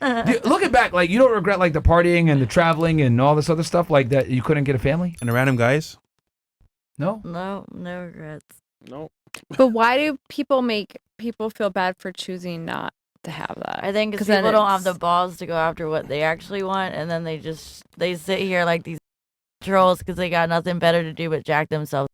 Looking back, like you don't regret like the partying and the traveling and all this other stuff like that. You couldn't get a family and the random guys. No, no regrets. No. But why do people make people feel bad for choosing not to have that? I think because people don't have the balls to go after what they actually want, and then they sit here like these trolls because they got nothing better to do but jack themselves.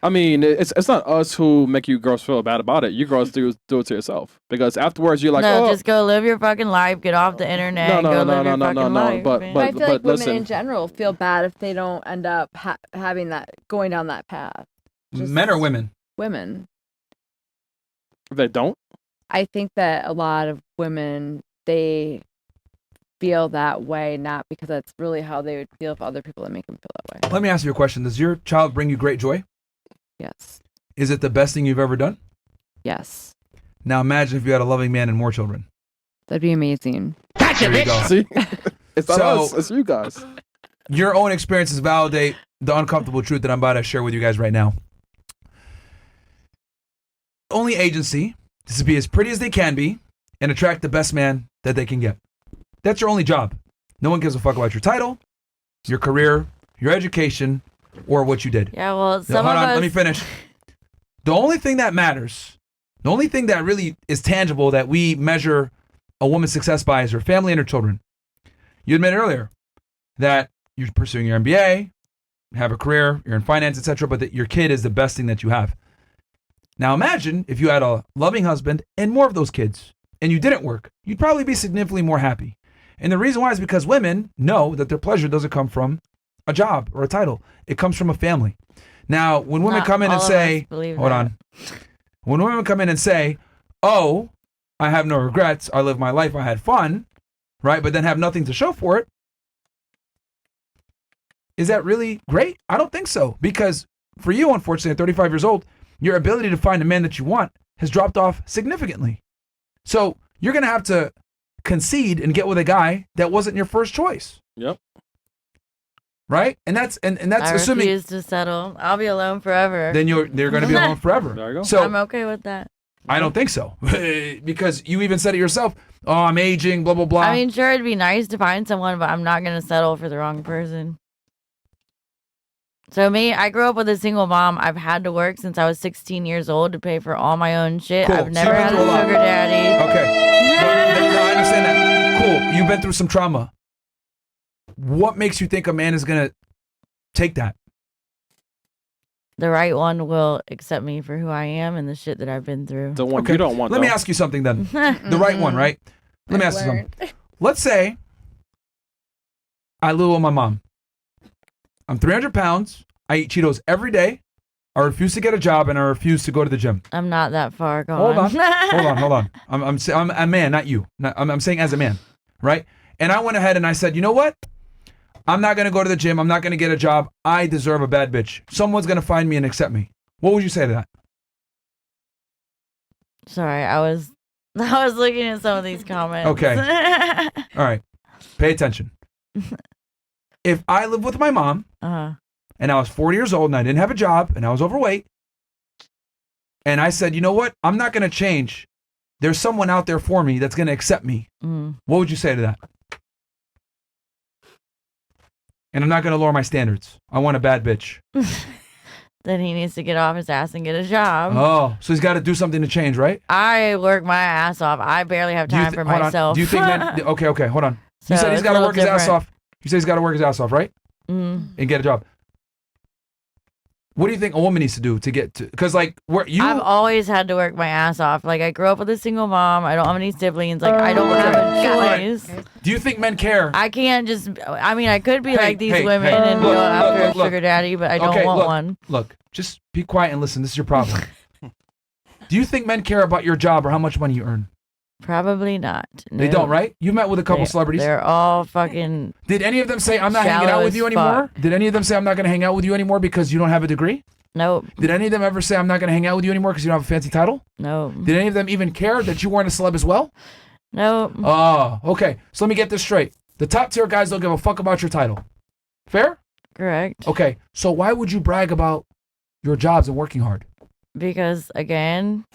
I mean, it's not us who make you girls feel bad about it. You girls do it to yourself because afterwards you're like, no, oh, just go live your fucking life, get off the internet, no, go no, live no, your no, fucking no, life. but I feel like listen. women in general feel bad if they don't end up having that, going down that path. Men or women? Women. If they don't? I think that a lot of women, they feel that way, not because that's really how they would feel if other people that make them feel that way. Let me ask you a question. Does your child bring you great joy? Yes. Is it the best thing you've ever done? Yes. Now imagine if you had a loving man and more children. That'd be amazing. There you go. See? It's not us, it's you guys. Your own experiences validate the uncomfortable truth that I'm about to share with you guys right now. Only agency is to be as pretty as they can be and attract the best man that they can get. That's your only job. No one gives a fuck about your title, your career, your education, or what you did. Yeah, well, Hold on, let me finish. The only thing that matters, the only thing that really is tangible that we measure a woman's success by is her family and her children. You admitted earlier that you're pursuing your MBA, have a career, you're in finance, etc., but that your kid is the best thing that you have. Now imagine if you had a loving husband and more of those kids, and you didn't work, you'd probably be significantly more happy. And the reason why is because women know that their pleasure doesn't come from a job or a title. It comes from a family. Now, when women come in and say, hold on. When women come in and say, oh, I have no regrets, I lived my life, I had fun, right? But then have nothing to show for it. Is that really great? I don't think so. Because for you, unfortunately, at 35 years old, your ability to find a man that you want has dropped off significantly. So you're going to have to concede and get with a guy that wasn't your first choice. Yep. Right? And that's I assuming. refuse to settle. I'll be alone forever. Then they're going to be alone forever. There you go. So I'm okay with that. I don't think so. Because you even said it yourself. Oh, I'm aging, blah, blah, blah. I mean, sure, it'd be nice to find someone, but I'm not going to settle for the wrong person. So me, I grew up with a single mom. I've had to work since I was 16 years old to pay for all my own shit. Cool. I've never So had a you've been through a lot. sugar daddy. Okay. No, I understand that. Cool. You've been through some trauma. What makes you think a man is going to take that? The right one will accept me for who I am and the shit that I've been through. The one you don't want. Let me ask you something then. The right one, right? Let me ask you something. Let's say I live with my mom. I'm 300 pounds. I eat Cheetos every day. I refuse to get a job and I refuse to go to the gym. I'm not that far gone. Hold on. I'm a man, not you. I'm saying as a man, right? And I went ahead and I said, you know what? I'm not going to go to the gym. I'm not going to get a job. I deserve a bad bitch. Someone's going to find me and accept me. What would you say to that? Sorry, I was looking at some of these comments. Okay. All right. Pay attention. If I lived with my mom and I was 40 years old and I didn't have a job and I was overweight and I said, you know what? I'm not going to change. There's someone out there for me that's going to accept me. What would you say to that? And I'm not going to lower my standards. I want a bad bitch. Then he needs to get off his ass and get a job. Oh, so he's got to do something to change, right? I work my ass off. I barely have time for hold on. myself. Do you think that? Okay, hold on. You So said he's it's got to a work his little ass different. off. You said he's got to work his ass off, right? And get a job. What do you think a woman needs to do to get to? Because like, I've always had to work my ass off. Like I grew up with a single mom. I don't have any siblings. Like I don't have a choice. Do you think men care? I can't just. I mean, I could be like these hey, women hey, and look, go after look, a sugar daddy, but I don't want one. Look, just be quiet and listen. This is your problem. Do you think men care about your job or how much money you earn? Probably not. They No. don't, right? You met with a couple celebrities. They're all fucking. Did any of them say, I'm not hanging out with you anymore? Did any of them say, I'm not going to hang out with you anymore because you don't have a degree? Nope. Did any of them ever say, I'm not going to hang out with you anymore because you don't have a fancy title? No. Did any of them even care that you weren't a celeb as well? No. Oh, okay. So let me get this straight. The top tier guys don't give a fuck about your title. Fair? Correct. Okay. So why would you brag about your jobs and working hard? Because again,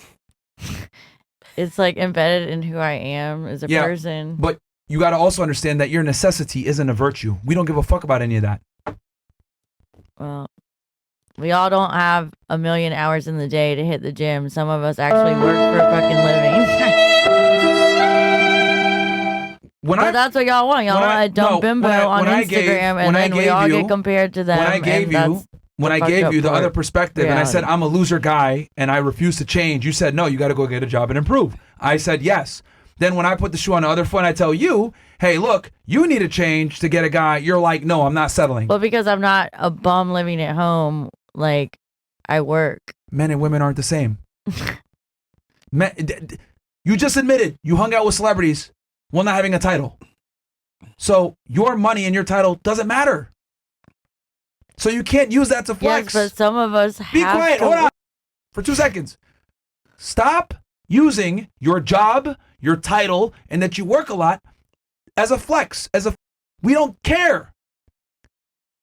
it's like embedded in who I am as a Yeah, person. But you got to also understand that your necessity isn't a virtue. We don't give a fuck about any of that. Well, we all don't have a million hours in the day to hit the gym. Some of us actually work for a fucking living. But that's what y'all want. Y'all want a dumb bimbo on Instagram, and then we all get compared to them. When I gave you the other perspective, and I said I'm a loser guy and I refuse to change, you said no, you got to go get a job and improve. I said yes. Then when I put the shoe on the other foot and I tell you, hey, look, you need to change to get a guy, you're like, no, I'm not settling. Well, because I'm not a bum living at home, like I work. Men and women aren't the same. You just admitted you hung out with celebrities while not having a title. So your money and your title doesn't matter. So you can't use that to flex. Yes, but some of us Be quiet. Hold on. For 2 seconds. Stop using your job, your title, and that you work a lot as a flex. We don't care.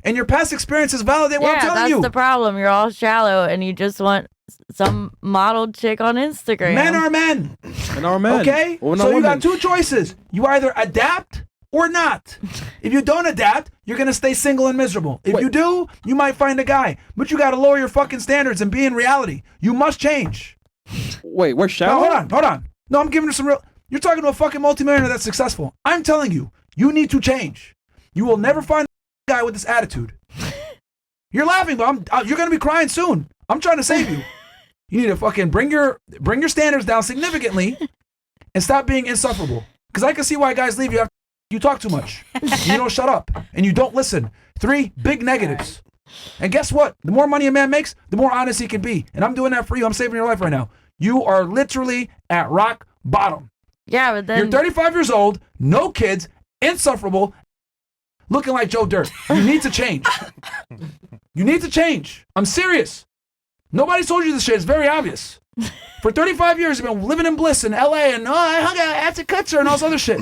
And your past experiences validate what I'm telling you. Yeah, that's the problem. You're all shallow and you just want some model chick on Instagram. Men are men. Men are men. Okay? So you got two choices. You either adapt or not. If you don't adapt, you're going to stay single and miserable. If you do, you might find a guy. But you got to lower your fucking standards and be in reality. You must change. Wait, we're shallow? No, hold on. No, I'm giving you some real... You're talking to a fucking multimillionaire that's successful. I'm telling you, you need to change. You will never find a guy with this attitude. You're laughing, but you're going to be crying soon. I'm trying to save you. You need to fucking bring your standards down significantly and stop being insufferable. Because I can see why guys leave you after you talk too much. You don't shut up and you don't listen. 3 big negatives. And guess what? The more money a man makes, the more honest he can be. And I'm doing that for you. I'm saving your life right now. You are literally at rock bottom. Yeah, but then... You're 35 years old, no kids, insufferable, looking like Joe Dirt. You need to change. You need to change. I'm serious. Nobody told you this shit. It's very obvious. For 35 years, you've been living in bliss in LA and I hung out at the Kutzer and all this other shit.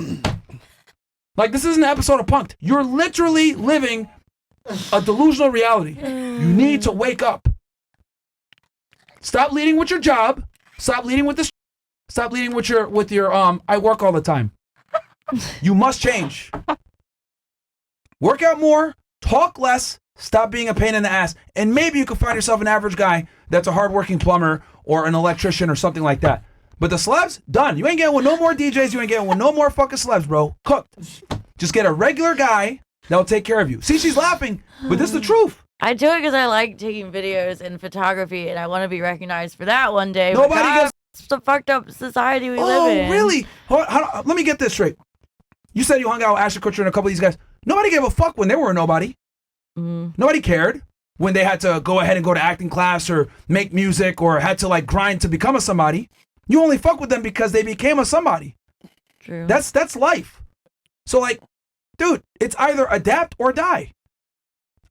Like, this isn't an episode of Punk'd. You're literally living a delusional reality. You need to wake up. Stop leading with your job. Stop leading with this. Stop leading with your I work all the time. You must change. Work out more, talk less, stop being a pain in the ass, and maybe you can find yourself an average guy that's a hardworking plumber or an electrician or something like that. But the celebs, done. You ain't getting with no more DJs. You ain't getting with no more fucking celebs, bro. Cooked. Just get a regular guy that'll take care of you. See, she's laughing, but this is the truth. I do it because I like taking videos and photography, and I want to be recognized for that one day. Nobody gets... It's the fucked up society we live in. Oh, really? Let me get this straight. You said you hung out with Ashton Kutcher and a couple of these guys. Nobody gave a fuck when they were nobody. Mm-hmm. Nobody cared when they had to go ahead and go to acting class or make music or had to like grind to become a somebody. You only fuck with them because they became a somebody. True. That's life. So like, dude, it's either adapt or die.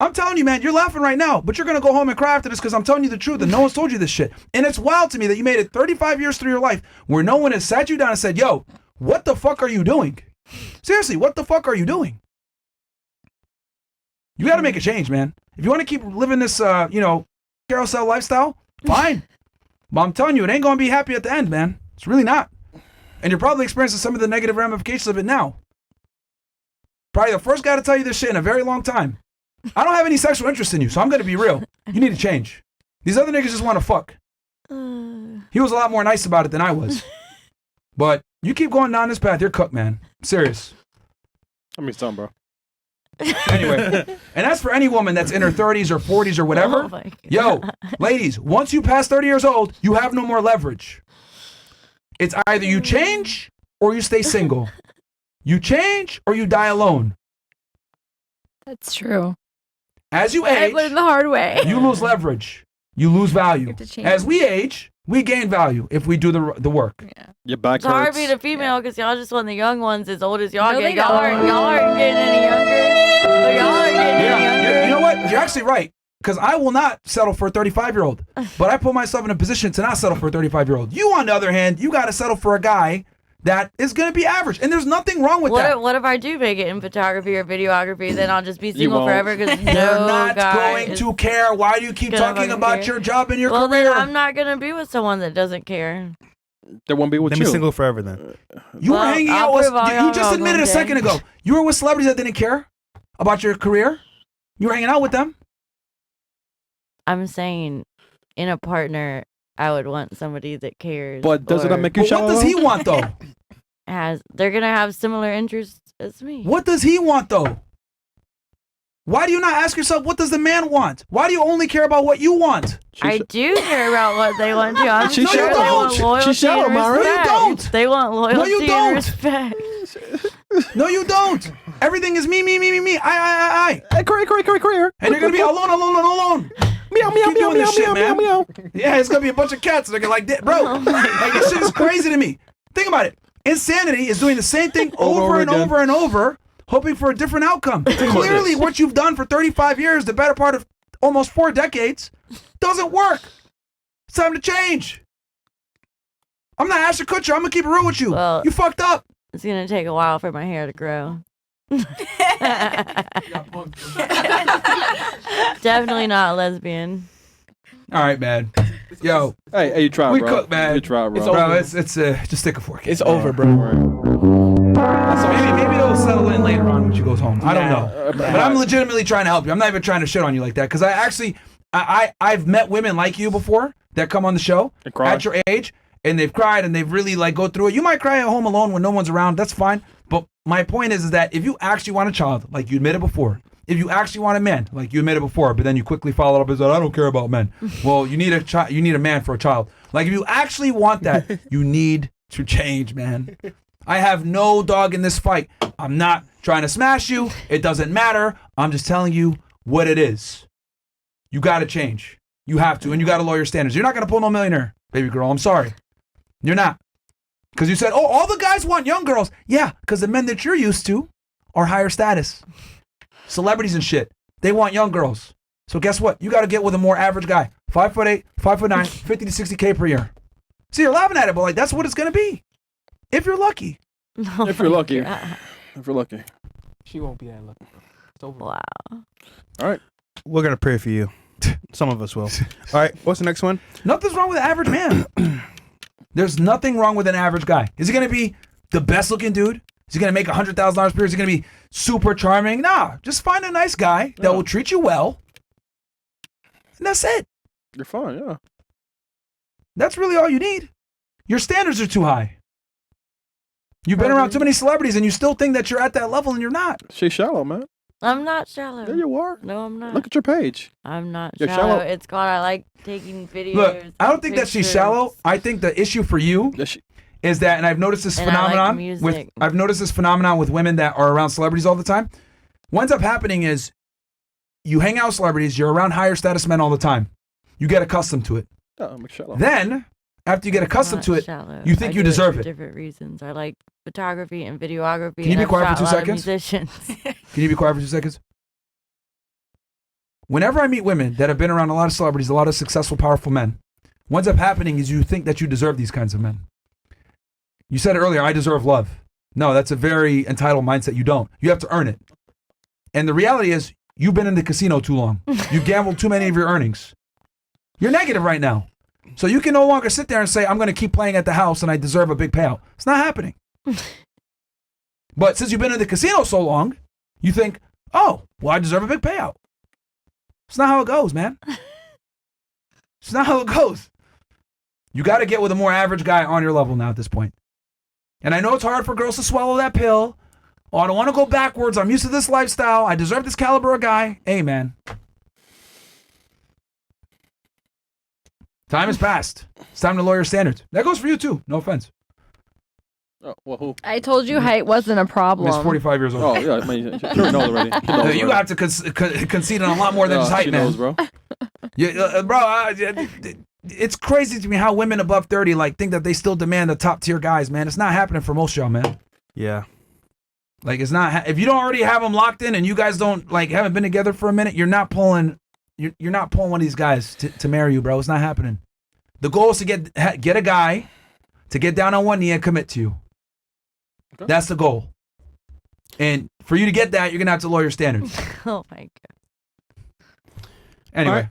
I'm telling you, man, you're laughing right now, but you're going to go home and cry after this because I'm telling you the truth and no one's told you this shit. And it's wild to me that you made it 35 years through your life where no one has sat you down and said, yo, what the fuck are you doing? Seriously, what the fuck are you doing? You got to make a change, man. If you want to keep living this, carousel lifestyle, fine. But I'm telling you, it ain't going to be happy at the end, man. It's really not. And you're probably experiencing some of the negative ramifications of it now. Probably the first guy to tell you this shit in a very long time. I don't have any sexual interest in you, so I'm going to be real. You need to change. These other niggas just want to fuck. He was a lot more nice about it than I was. But you keep going down this path, you're cooked, man. I'm serious. I mean, something, bro. Anyway, and that's for any woman that's in her 30s or 40s or whatever. Oh my God. Yo, ladies, once you pass 30 years old, you have no more leverage. It's either you change or you stay single. You change or you die alone. That's true. As you I age, learned the hard way. you lose leverage. You lose value. You have to change. As we age, we gain value if we do the work. Yeah. Your back It's hard hurts. being a female because y'all just want the young ones as old as y'all No, get. they Y'all don't. aren't getting any younger. But y'all aren't getting any younger. You know what? You're actually right. Because I will not settle for a 35-year-old. But I put myself in a position to not settle for a 35-year-old. You, on the other hand, you got to settle for a guy that is going to be average. And there's nothing wrong with that. What if I do make it in photography or videography? Then I'll just be single won't. forever because They're no not guy going is to care. Why do you keep gonna talking fucking about care. your job and your Well, career? then I'm not going to be with someone that doesn't care. They won't be with Let you. me single forever then. You were Well, hanging I'll out with. prove all You y'all just wrong admitted a one day. second ago. You were with celebrities that didn't care about your career. You were hanging out with them. I'm saying, in a partner, I would want somebody that cares. But does it or not make you But what shallow? does he want though? They're gonna have similar interests as me. What does he want though? Why do you not ask yourself, what does the man want? Why do you only care about what you want? I do care about what they want to. I'm She sure they shallow. want loyalty She's shallow, and Myron. respect. No, you don't. They want loyalty you and don't. respect. No, you don't. Everything is me, I. Hey, career. And you're gonna be alone. Meow, meow, Keep meow, doing meow, this shit, meow, man. meow, meow. Yeah, it's gonna be a bunch of cats that are like that, bro. Like this shit is crazy to me. Think about it. Insanity is doing the same thing over and again. over and over, hoping for a different outcome. Clearly, what you've done for 35 years, the better part of almost 4 decades, doesn't work. It's time to change. I'm not Ashton Kutcher. I'm gonna keep it real with you. Well- You fucked up. It's gonna take a while for my hair to grow. Definitely not a lesbian. All right, man. Yo, Hey, you try, we bro. cook, man. You try, bro. It's bro, over. it's just stick a fork in. It's over, bro. So maybe it'll settle in later on when she goes home. I don't Nah. know. But I'm legitimately trying to help you. I'm not even trying to shit on you like that because I've met women like you before that come on the show And cry. at your age and they've cried and they've really like go through it. You might cry at home alone when no one's around. That's fine. But my point is that if you actually want a child, like you admitted before, if you actually want a man, like you admitted before, but then you quickly followed up and said, I don't care about men. Well, you need you need a man for a child. Like if you actually want that, you need to change, man. I have no dog in this fight. I'm not trying to smash you. It doesn't matter. I'm just telling you what it is. You got to change. You have to, and you got to lower your standards. You're not going to pull no millionaire, baby girl. I'm sorry. You're not. Because you said, oh, all the guys want young girls. Yeah, because the men that you're used to are higher status. Celebrities and shit. They want young girls. So guess what? You got to get with a more average guy. 5'8", 5'9", 50 to 60K per year. See, you're laughing at it, but like that's what it's going to be. If you're lucky. Oh If you're my lucky. God. If you're lucky. She won't be that lucky. It's over. Wow. All right. We're gonna pray for you. Some of us will. All right. What's the next one? Nothing's wrong with an average man. There's nothing wrong with an average guy. Is he going to be the best looking dude? Is he going to make $100,000 per year? Is he going to be super charming? Nah, just find a nice guy that will treat you well. And that's it. You're fine, yeah. That's really all you need. Your standards are too high. You've been around too many celebrities and you still think that you're at that level and you're not. She's shallow, man. I'm not shallow. There you are. No, I'm not. Look at your page. I'm not You're shallow. shallow. It's called I like taking videos. Look, I don't think that she's pictures. shallow. I think the issue for you Yeah, she, is that, and I've noticed this And I like phenomenon music. I've noticed this phenomenon with women that are around celebrities all the time. What ends up happening is you hang out with celebrities, you're around higher status men all the time. You get accustomed to it. I'm shallow. Then, after you get accustomed Not to it, shallow. you think I you do it deserve for it. different reasons. I like photography and videography. Can you and be I've quiet for shot 2 a lot of seconds? musicians. Can you be quiet for 2 seconds? Whenever I meet women that have been around a lot of celebrities, a lot of successful, powerful men, what ends up happening is you think that you deserve these kinds of men. You said it earlier, I deserve love. No, that's a very entitled mindset. You don't. You have to earn it. And the reality is, you've been in the casino too long. You've gambled too many of your earnings. You're negative right now. So you can no longer sit there and say, I'm going to keep playing at the house and I deserve a big payout. It's not happening. But since you've been in the casino so long, you think, oh, well, I deserve a big payout. It's not how it goes, man. It's not how it goes. You got to get with a more average guy on your level now at this point. And I know it's hard for girls to swallow that pill. Oh, I don't want to go backwards. I'm used to this lifestyle. I deserve this caliber of guy. Hey, man. Time has passed. It's time to lower your standards. That goes for you, too. No offense. Oh, well, who? I told you height wasn't a problem. Miss 45 years old. Oh, yeah. I mean, she knows already. She knows You already. have to concede on a lot more than just height, she man. knows, bro. Yeah, bro, it's crazy to me how women above 30 like think that they still demand the top tier guys, man. It's not happening for most y'all, man. Yeah. Like it's not. If you don't already have them locked in and you guys don't like haven't been together for a minute, you're not pulling. You're not pulling one of these guys to marry you, bro. It's not happening. The goal is to get a guy to get down on one knee and commit to you. Okay. That's the goal. And for you to get that, you're gonna have to lower your standards. Oh my God. Anyway. All right.